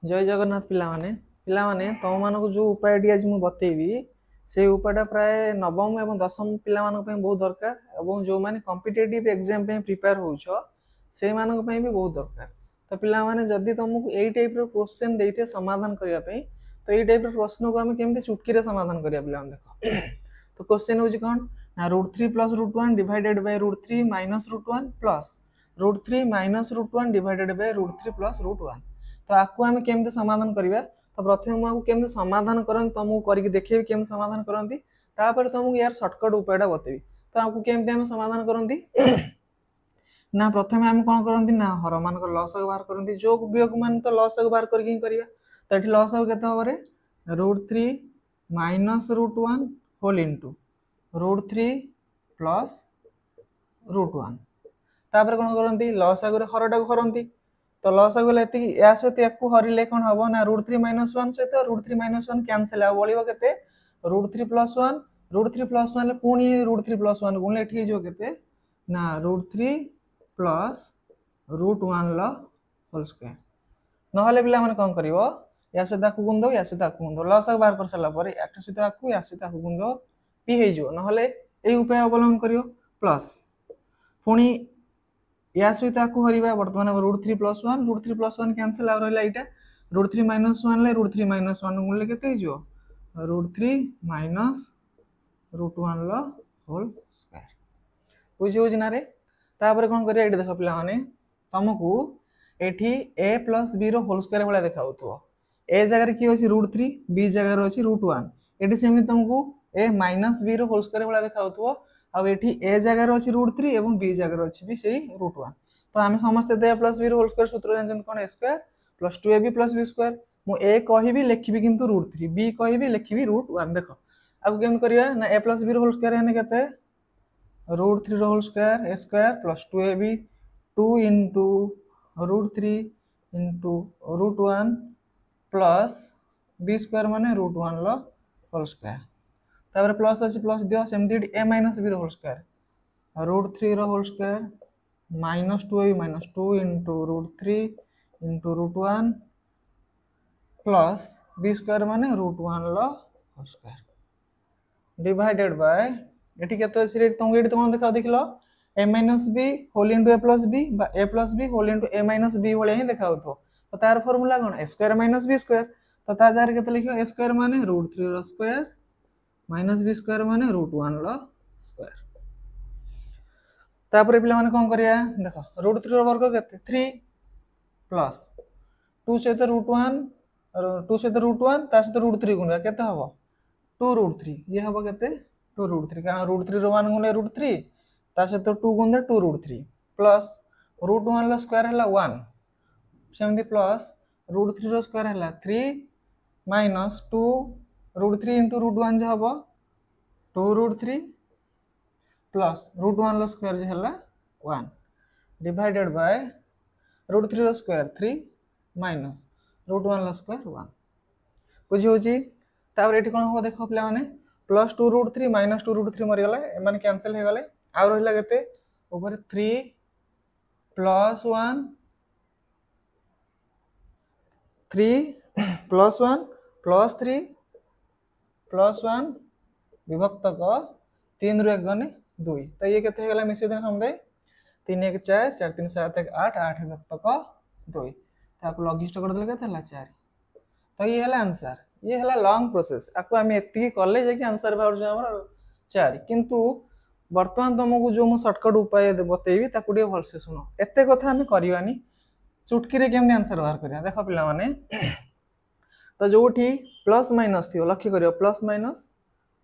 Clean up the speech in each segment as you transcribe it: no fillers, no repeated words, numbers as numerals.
जय जगन्नाथ पिलामाने तुम मानक जो उपायटी आज मुझे बतेबी से उपायटा प्राय नवम एवं दशम पिला बहुत दरकार और जो मैंने कॉम्पिटिटिव एग्जाम प्रिपेयर होछ से मानक भी बहुत दरकार। तो पिला माने जदि तुमको यही टाइप क्वेश्चन देते समाधान करने तो यही टाइप प्रश्न को आम केमी चुटकी समाधान करा पिला देख। तो क्वेश्चन हूँ कौन ना √3 + √1 divided by √3 minus √1 plus √3 minus √1 divided by √3 plus √1। तो आपको आम केमी समाधान करवा। तो प्रथम मुझे केमी समाधान कर तुमको करके देखेबी केमी समाधान करती तुमको यार सर्टकट उपायटा बतेबी। तो आपको केमी समाधान करती ना प्रथम आम कौन करती ना हर मान लसक बाहर करती जोग वियोग मान तो लसक बाहर करके करवा। तो ये लसक के √3 माइनस √1 होल इंटू √3 प्लस √1 तापर कौन करती लसक हरटा को हरती। तो लसक गले या सहित या हरिले कौन हम ना √3 - 1 सहित √3 - 1 कैनसल बड़ो के √3 + 1 √3 + 1 पुणी √3 + 1 गुणले के ना √3 प्लस √1 होल स्क्वायर ना पिला माने कौन कर या सहित आपको गुण दो या सहित आपको गुण दो लसक बाहर कर सारा पर या सहित आपको या सहित आपको गुण दो पी हो ना यही उपाय अवलंबन कर प्लस पुणी या सहित आपको हरवा बर्तमान √3 + 1 √3 + 1 कैनसल आ रहा यहाँ √3 - 1 ले √3 - 1 गुणले के √3 माइनस √1 होल स्क्वायर बुझी हो ना रे। तापर कौन करिया देख पिला माने तुमको एठी a + b रो होल स्क्वायर वाला देखाउथो a जगह की अछि √3 b जगह अछि √1 एठी सेमि तुमको a - b रो होल स्क्वायर वाला देखाउथो आ एठी a जगह अछि √3 एवं b जगह अछि भी सेही √1। तो आमे समस्त a + b रो होल स्क्वायर सूत्र जानछन कोन a square + 2ab + b square मु a कहिबी लिखिबी किंतु √3 b कहिबी लिखिबी √1 देखो आगु केम करिया ना a + b रो होल स्क्वायर हेने केते √3 रो whole square a square + 2ab 2 into √3 into √1 plus b square माने √1 लो होल स्क्वायर तापर प्लस अछि प्लस दियो सेमति a - b रो होल स्क्वायर √3 रो whole square -2ab - 2 into √3 into √1 plus b square माने √1 लो होल स्क्वायर डिवाइडेड बाय एठी केते अछि तुमको एठी कोन देखा देखिलो a - b whole into a + b बा a + b whole into a - b भले ही देखाउथो। तो तार फार्मूला कोन a स्क्वायर - b स्क्वायर तो ता जार केते लिखियो a स्क्वायर माने √3 रो स्क्वायर माइनस b स्क्वायर माने √1 रो स्क्वायर। तापर पिला माने कोन करिया देखो √3 रो वर्ग केते 3 प्लस 2 सहित √1 2 सहित √1 ता सहित √3 गुणा केते हबो 2 √3 ये हबो केते 2 √3 कारण √3 रो 1 गुणे √3 ता सहित 2 गुणे 2 √3 प्लस √1 लो स्क्वायर हला 1 सेमति प्लस √3 रो स्क्वायर हला 3 माइनस 2 √3 into √1 जे हबो 2 √3 प्लस √1 लो स्क्वायर जे हला 1 डिवाइडेड बाय √3 रो स्क्वायर 3 माइनस √1 लो स्क्वायर 1 बुझी होची। तापर एठी कोन हो देखो पिला माने प्लस 2 √3 माइनस 2 √3 मरि गले माने कैंसिल हे गले आ रहिला केते ऊपर 3 प्लस 1 3 प्लस 1 प्लस 3 प्लस 1 विभक्त को 3 रु 1 गने 2 तो ये केते गला मिसे देन हम दे 3 1 4 4 3 7 1 8 8 विभक्त को 2 ताको लॉगिस्ट कर देले केते हला 4 तो ये हला आंसर ये हला लॉन्ग प्रोसेस आपको हम एति कॉलेज जे कि आंसर बाहर जे हमर 4 किंतु वर्तमान तुमको जो मो शॉर्टकट उपाय बतेबी ताको डे भल से सुनो एते कथा हम करिवानी चुटकी रे केम आंसर बाहर करिया देखो पिला माने तो जोठी प्लस माइनस थियो लक्ष्य करियो plus minus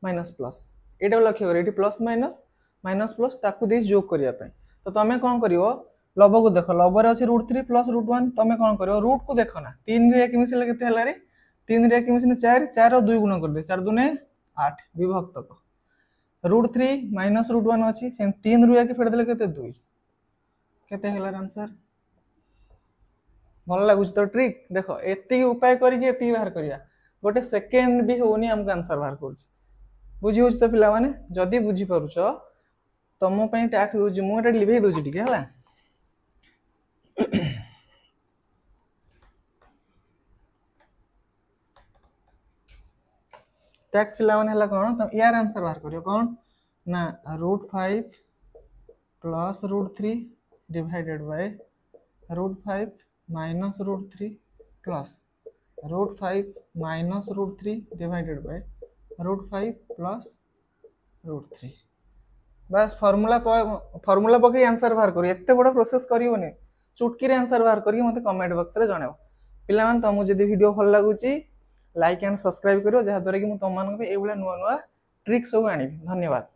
minus plus iota लक्ष्य करियो eighty plus minus minus plus ताकू दे जोग करिया पे तो तमे कोन करियो लब को देखो लब रे अछि √3 प्लस √1 तमे कोन करियो रूट को देखो ना 3 रे 1 मिसले केते हला रे 3 रे 1 मिसले 4 4 रो 2 गुण कर दे 4 दुने 8 विभक्त को √3 माइनस √1 अछि सेम 3 रु 1 फेड देले केते 2 केते हला आंसर भल लागुच तो ट्रिक देखो एति उपाय करी के एति बाहर करिया गोटे सेकेंड भी होनी हमको आंसर बाहर करछ बुझी होछ तो पिला माने जदी बुझी परुछ तमो पई टैक्स दोजी मु एटा लिभे दोजी ठीक हला टैक्स पिला माने हला कोन त यार आंसर बाहर करियो कोन ना √5 plus √3 divided by √5 minus √3 plus √5 minus √3 divided by √5 plus √3 बस फॉर्मूला पके आंसर बाहर करियो एते बड़ प्रोसेस करियोनी चुटकी रे आंसर बाहर करियो मते कमेंट बॉक्स रे जणाओ पिला मान तुमको जदी वीडियो भल लागुची लाइक एंड सब्सक्राइब करियो जहा द्वारा कि मु तुम मान पे ए बुला नुवा नुवा ट्रिक सब आनी धन्यवाद।